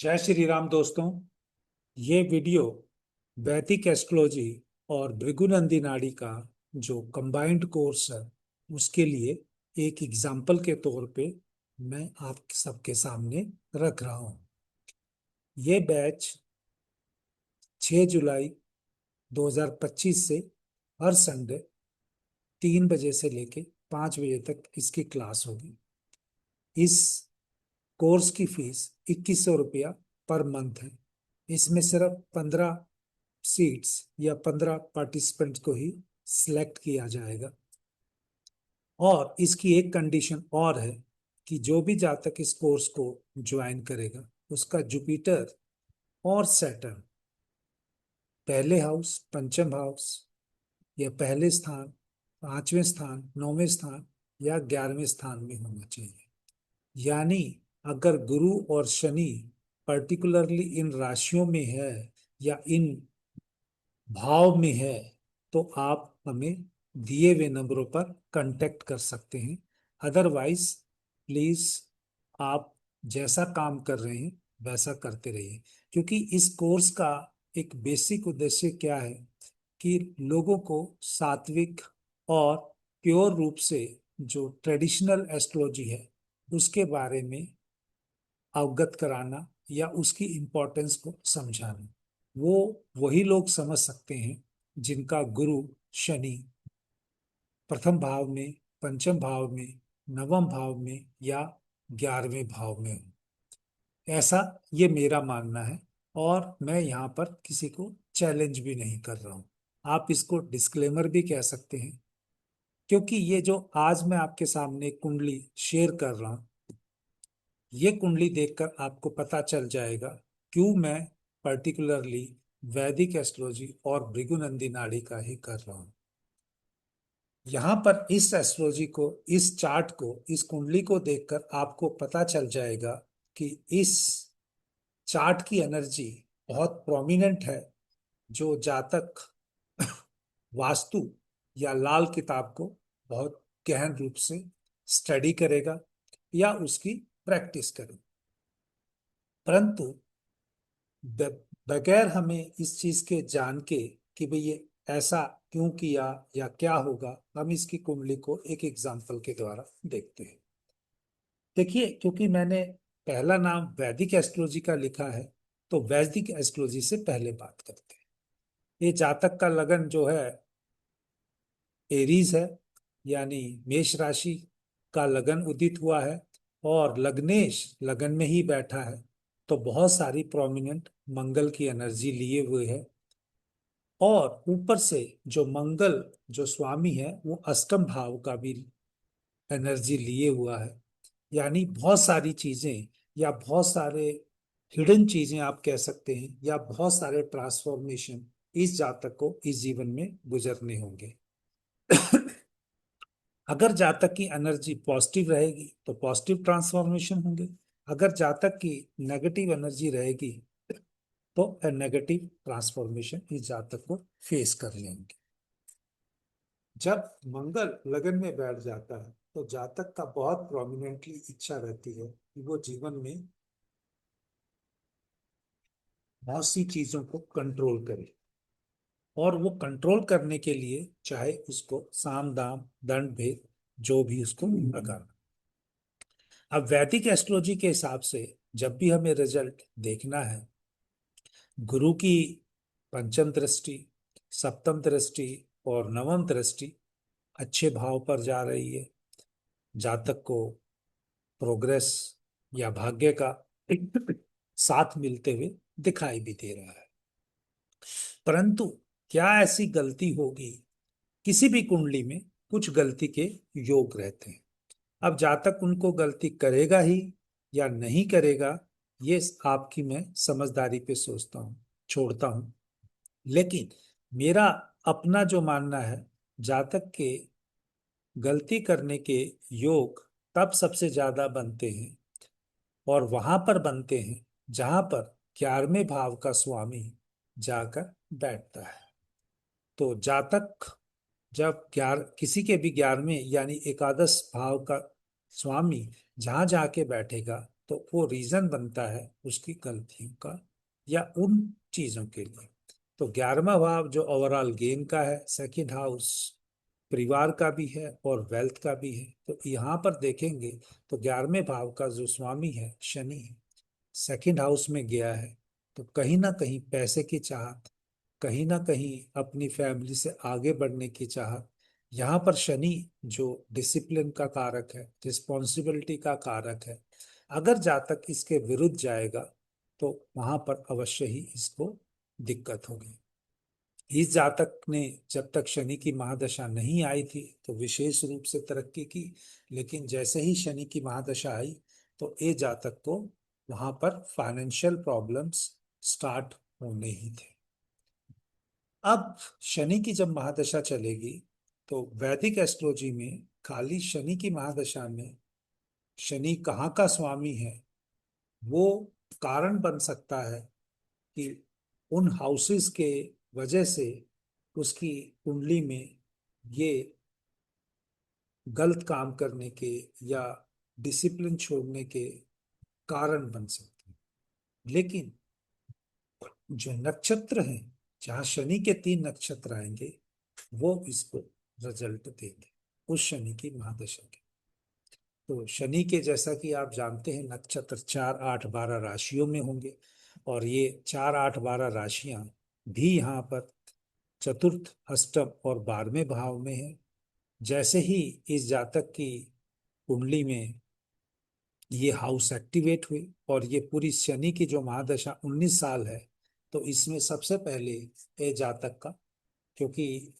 जय श्री राम दोस्तों। ये वीडियो वैदिक एस्ट्रोलॉजी और भृगुनंदी नाड़ी का जो कंबाइंड कोर्स है उसके लिए एक एग्जाम्पल के तौर पे मैं आप सबके सामने रख रहा हूँ। ये बैच 6 जुलाई 2025 से हर संडे 3 बजे से लेके 5 बजे तक इसकी क्लास होगी। इस कोर्स की फीस 2100 रुपया पर मंथ है। इसमें सिर्फ 15 सीट्स या 15 पार्टिसिपेंट्स को ही सिलेक्ट किया जाएगा। और इसकी एक कंडीशन और है कि जो भी जातक इस कोर्स को ज्वाइन करेगा उसका जुपिटर और सैटर्न पहले हाउस, पंचम हाउस या पहले स्थान, 5वें स्थान, 9वें स्थान या 11वें स्थान में होना चाहिए। यानी अगर गुरु और शनि पर्टिकुलरली इन राशियों में है या इन भाव में है तो आप हमें दिए हुए नंबरों पर कांटेक्ट कर सकते हैं। अदरवाइज प्लीज आप जैसा काम कर रहे हैं वैसा करते रहिए, क्योंकि इस कोर्स का एक बेसिक उद्देश्य क्या है कि लोगों को सात्विक और प्योर रूप से जो ट्रेडिशनल एस्ट्रोलॉजी है उसके बारे में अवगत कराना या उसकी इम्पोर्टेंस को समझाना। वो वही लोग समझ सकते हैं जिनका गुरु शनि प्रथम भाव में, पंचम भाव में, नवम भाव में या 11वें भाव में हो। ऐसा ये मेरा मानना है और मैं यहाँ पर किसी को चैलेंज भी नहीं कर रहा हूँ। आप इसको डिस्क्लेमर भी कह सकते हैं, क्योंकि ये जो आज मैं आपके सामने कुंडली शेयर कर रहा हूँ, ये कुंडली देखकर आपको पता चल जाएगा क्यों मैं पर्टिकुलरली वैदिक एस्ट्रोलॉजी और भृगुनंदी नाड़ी का ही कर रहा हूँ। यहाँ पर इस एस्ट्रोलॉजी को, इस चार्ट को, इस कुंडली को देखकर आपको पता चल जाएगा कि इस चार्ट की एनर्जी बहुत प्रोमिनेंट है। जो जातक वास्तु या लाल किताब को बहुत गहन रूप से स्टडी करेगा या उसकी प्रैक्टिस करेगा, परंतु बगैर हमें इस चीज के जान के कि भाई ये ऐसा क्यों किया या क्या होगा, हम इसकी कुंडली को एक एग्जाम्पल के द्वारा देखते हैं। देखिए, क्योंकि मैंने पहला नाम वैदिक एस्ट्रोलॉजी का लिखा है तो वैदिक एस्ट्रोलॉजी से पहले बात करते हैं। ये जातक का लगन जो है एरीज है, यानी मेष राशि का लगन उदित हुआ है और लग्नेश लगन में ही बैठा है, तो बहुत सारी प्रोमिनेंट मंगल की एनर्जी लिए हुए है। और ऊपर से जो मंगल जो स्वामी है वो अष्टम भाव का भी एनर्जी लिए हुआ है। यानी बहुत सारी चीजें या बहुत सारे हिडन चीजें आप कह सकते हैं या बहुत सारे ट्रांसफॉर्मेशन इस जातक को इस जीवन में गुजरने होंगे। अगर जातक की एनर्जी पॉजिटिव रहेगी तो पॉजिटिव ट्रांसफॉर्मेशन होंगे। अगर जातक की नेगेटिव एनर्जी रहेगी तो नेगेटिव ट्रांसफॉर्मेशन इस जातक को फेस कर लेंगे। जब मंगल लगन में बैठ जाता है तो जातक का बहुत प्रोमिनेंटली इच्छा रहती है कि वो जीवन में बहुत सी चीजों को कंट्रोल करे, और वो कंट्रोल करने के लिए चाहे उसको साम दाम दंड भेद जो भी उसको लगाना। अब वैदिक एस्ट्रोलॉजी के हिसाब से जब भी हमें रिजल्ट देखना है, गुरु की पंचम दृष्टि, सप्तम दृष्टि और नवम दृष्टि अच्छे भाव पर जा रही है, जातक को प्रोग्रेस या भाग्य का साथ मिलते हुए दिखाई भी दे रहा है। परंतु क्या ऐसी गलती होगी, किसी भी कुंडली में कुछ गलती के योग रहते हैं। अब जातक उनको गलती करेगा ही या नहीं करेगा, ये आपकी मैं समझदारी पे सोचता हूँ, छोड़ता हूँ। लेकिन मेरा अपना जो मानना है, जातक के गलती करने के योग तब सबसे ज्यादा बनते हैं और वहां पर बनते हैं जहां पर 11वें भाव का स्वामी जाकर बैठता है। तो जातक जब किसी के भी 11वें यानी एकादश भाव का स्वामी जहां जाके बैठेगा तो वो रीजन बनता है उसकी गलतियों का या उन चीजों के लिए। तो 11वां भाव जो ओवरऑल गेन का है, सेकंड हाउस परिवार का भी है और वेल्थ का भी है। तो यहाँ पर देखेंगे तो 11वें भाव का जो स्वामी है शनि है, सेकंड हाउस में गया है। तो कहीं ना कहीं पैसे की चाहत, कहीं ना कहीं अपनी फैमिली से आगे बढ़ने की चाहत। यहाँ पर शनि जो डिसिप्लिन का कारक है, रिस्पॉन्सिबिलिटी का कारक है, अगर जातक इसके विरुद्ध जाएगा तो वहां पर अवश्य ही इसको दिक्कत होगी। इस जातक ने जब तक शनि की महादशा नहीं आई थी तो विशेष रूप से तरक्की की, लेकिन जैसे ही शनि की महादशा आई तो ये जातक को वहां पर फाइनेंशियल प्रॉब्लम्स स्टार्ट होने ही थे। अब शनि की जब महादशा चलेगी तो वैदिक एस्ट्रोलॉजी में खाली शनि की महादशा में शनि कहाँ का स्वामी है वो कारण बन सकता है कि उन हाउसेस के वजह से उसकी कुंडली में ये गलत काम करने के या डिसिप्लिन छोड़ने के कारण बन सकते हैं। लेकिन जो नक्षत्र हैं, जहां शनि के 3 नक्षत्र आएंगे, वो इसको रिजल्ट देंगे उस शनि की महादशा के। तो शनि के जैसा कि आप जानते हैं नक्षत्र 4, 8, 12 राशियों में होंगे, और ये 4, 8, 12 राशियां भी यहाँ पर चतुर्थ, अष्टम और 12वें भाव में है। जैसे ही इस जातक की कुंडली में ये हाउस एक्टिवेट हुई और ये पूरी शनि की जो महादशा 19 साल है, तो इसमें सबसे पहले ये जातक का, क्योंकि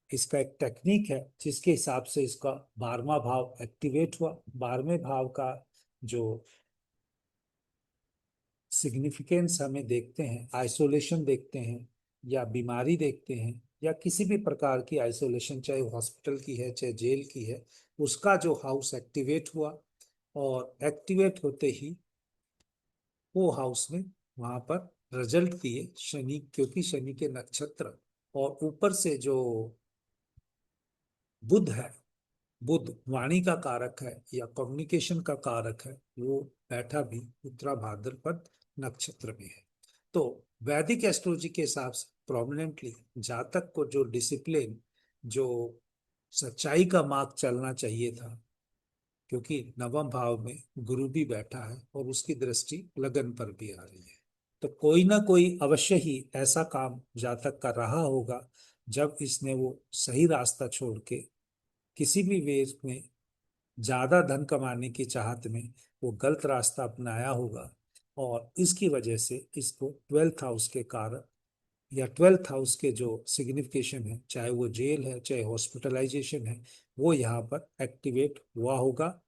इसका एक टेक्निक है जिसके हिसाब से इसका 12वां भाव एक्टिवेट हुआ। 12वें भाव का जो सिग्निफिकेंस हमें देखते हैं, आइसोलेशन देखते हैं या बीमारी देखते हैं या किसी भी प्रकार की आइसोलेशन, चाहे हॉस्पिटल की है चाहे जेल की है, उसका जो हाउस एक्टिवेट हुआ और एक्टिवेट होते ही वो हाउस में वहां पर रिजल्ट दिए शनि, क्योंकि शनि के नक्षत्र और ऊपर से जो बुध है, बुध वाणी का कारक है या कम्युनिकेशन का कारक है, वो बैठा भी उत्तरा भाद्रपद नक्षत्र में है। तो वैदिक एस्ट्रोलॉजी के हिसाब से प्रोमिनेंटली जातक को जो डिसिप्लिन, जो सच्चाई का मार्ग चलना चाहिए था, क्योंकि 9वें भाव में गुरु भी बैठा है और उसकी दृष्टि लगन पर भी आ रही है, तो कोई ना कोई अवश्य ही ऐसा काम जातक का रहा होगा जब इसने वो सही रास्ता छोड़ के किसी भी वे में ज्यादा धन कमाने की चाहत में वो गलत रास्ता अपनाया होगा, और इसकी वजह से इसको 12th हाउस के कारण या 12th हाउस के जो सिग्निफिकेशन है, चाहे वो जेल है चाहे हॉस्पिटलाइजेशन है, वो यहाँ पर एक्टिवेट हुआ होगा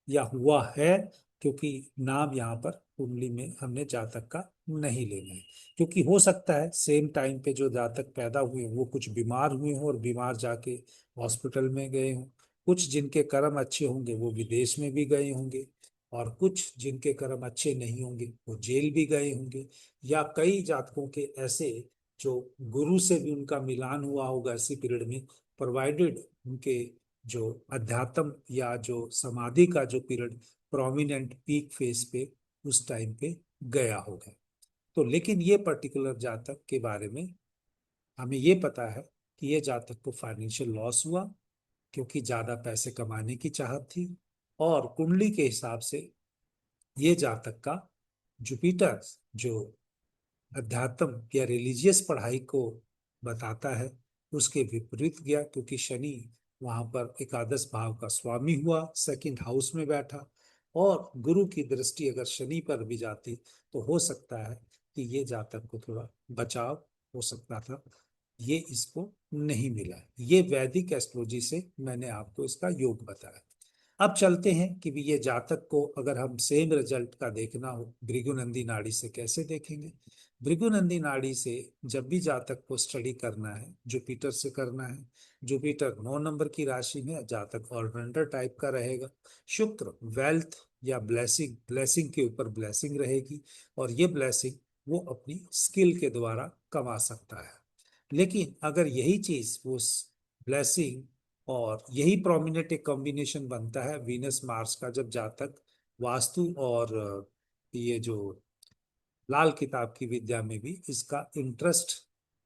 या हुआ है, क्योंकि नाम यहाँ पर कुंडली में हमने जातक का नहीं लेना है। क्योंकि हो सकता है सेम टाइम पे जो जातक पैदा हुए वो कुछ बीमार हुए हों और बीमार जाके हॉस्पिटल में गए हों, कुछ जिनके कर्म अच्छे होंगे वो विदेश में भी गए होंगे, और कुछ जिनके कर्म अच्छे नहीं होंगे वो जेल भी गए होंगे, या कई जातकों के ऐसे जो गुरु से भी उनका मिलान हुआ होगा इसी पीरियड में, प्रोवाइडेड उनके जो अध्यात्म या जो समाधि का जो पीरियड प्रोमिनेंट पीक फेज पे उस टाइम पे गया होगा। तो लेकिन ये पर्टिकुलर जातक के बारे में हमें ये पता है कि ये जातक को फाइनेंशियल लॉस हुआ क्योंकि ज्यादा पैसे कमाने की चाहत थी, और कुंडली के हिसाब से ये जातक का जुपिटर जो अध्यात्म या रिलीजियस पढ़ाई को बताता है उसके विपरीत गया, क्योंकि शनि वहां पर एकादश भाव का स्वामी हुआ, सेकंड हाउस में बैठा, और गुरु की दृष्टि अगर शनि पर भी जाती तो हो सकता है कि ये जातक को थोड़ा बचाव हो सकता था। ये इसको नहीं मिला। ये वैदिक एस्ट्रोलॉजी से मैंने आपको इसका योग बताया। अब चलते हैं कि भी ये जातक को अगर हम सेम रिजल्ट का देखना हो भृगुनंदी नाड़ी से कैसे देखेंगे। भृगुनंदी नाड़ी से जब भी जातक को स्टडी करना है जुपिटर से करना है। जुपिटर 9 नंबर की राशि में, जातक ऑलराउंडर टाइप का रहेगा। शुक्र वेल्थ या ब्लेसिंग, ब्लेसिंग के ऊपर ब्लेसिंग रहेगी, और ये ब्लेसिंग वो अपनी स्किल के द्वारा कमा सकता है। लेकिन अगर यही चीज वो ब्लेसिंग और यही प्रोमिनेंट एक कॉम्बिनेशन बनता है वीनस मार्स का, जब जातक वास्तु और ये जो लाल किताब की विद्या में भी इसका इंटरेस्ट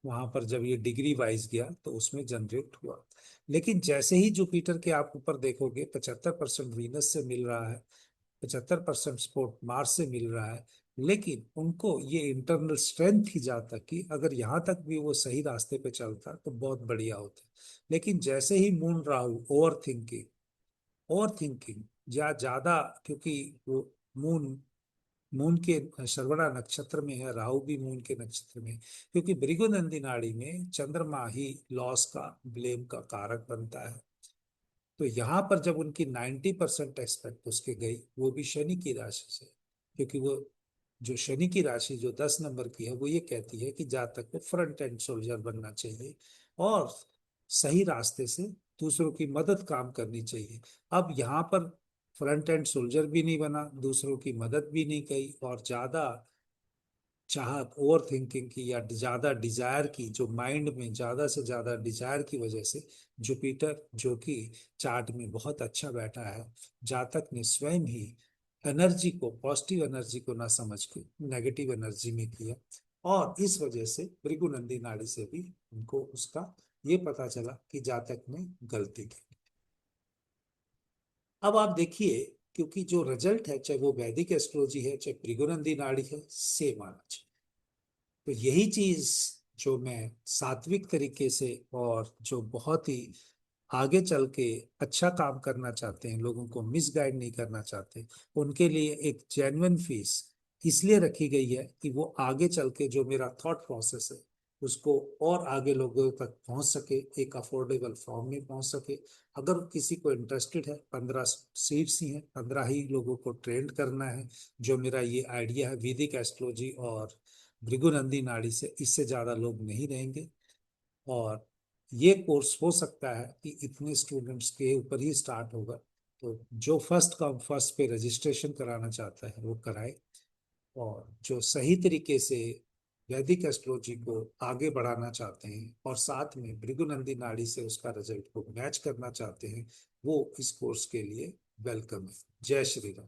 वहां पर जब ये डिग्री वाइज गया तो उसमें जनरेट हुआ। लेकिन जैसे ही जुपिटर के आप ऊपर देखोगे 75% वीनस से मिल रहा है, 75% सपोर्ट मार्स से मिल रहा है, लेकिन उनको ये इंटरनल स्ट्रेंथ ही जाता कि अगर यहाँ तक भी वो सही रास्ते पे चलता तो बहुत बढ़िया होता। लेकिन जैसे ही मून राहु ओवर थिंकिंग या ज्यादा, क्योंकि वो मून मून के श्रवणा नक्षत्र में है, राहु भी मून के नक्षत्र में है, क्योंकि भृगुनंदी नाड़ी में चंद्रमा ही लॉस का, ब्लेम का कारक बनता है। तो यहाँ पर जब उनकी 90% एक्सपेक्ट उसके गई, वो भी शनि की राशि से, क्योंकि वो जो शनि की राशि जो 10 नंबर की है वो ये कहती है कि जातक को फ्रंट एंड सोल्जर बनना चाहिए और सही रास्ते से दूसरों की मदद काम करनी चाहिए। अब यहाँ पर फ्रंट एंड सोल्जर भी नहीं बना, दूसरों की मदद भी नहीं की, और ज्यादा चाहत, ओवर थिंकिंग की या ज्यादा डिजायर की, जो माइंड में ज्यादा से ज्यादा डिजायर की वजह से जुपिटर, जो कि चार्ट में बहुत अच्छा बैठा है, जातक ने स्वयं ही एनर्जी को, पॉजिटिव एनर्जी को ना समझ के नेगेटिव एनर्जी में किया, और इस वजह से भृगुनंदी नाड़ी से भी उनको उसका ये पता चला कि जातक ने गलती की। अब आप देखिए, क्योंकि जो रिजल्ट है, चाहे वो वैदिक एस्ट्रोलॉजी है चाहे भृगुनंदी नाड़ी है, सेम आना चाहिए। तो यही चीज जो मैं सात्विक तरीके से और जो बहुत ही आगे चल के अच्छा काम करना चाहते हैं, लोगों को मिसगाइड नहीं करना चाहते, उनके लिए एक जेन्युइन फीस इसलिए रखी गई है कि वो आगे चल के जो मेरा थॉट प्रोसेस है उसको और आगे लोगों तक पहुंच सके, एक अफोर्डेबल फॉर्म में पहुंच सके। अगर किसी को इंटरेस्टेड है, 15 सीट्स ही हैं, 15 ही लोगों को ट्रेंड करना है। जो मेरा ये आइडिया है वैदिक एस्ट्रोलॉजी और भृगुनंदी नाड़ी से, इससे ज्यादा लोग नहीं रहेंगे। और ये कोर्स हो सकता है कि इतने स्टूडेंट्स के ऊपर ही स्टार्ट होगा। तो जो फर्स्ट कम फर्स्ट पे रजिस्ट्रेशन कराना चाहता है वो कराए, और जो सही तरीके से वैदिक एस्ट्रोलॉजी को आगे बढ़ाना चाहते हैं और साथ में भृगुनंदी नाड़ी से उसका रिजल्ट को मैच करना चाहते हैं, वो इस कोर्स के लिए वेलकम है। जय श्री राम।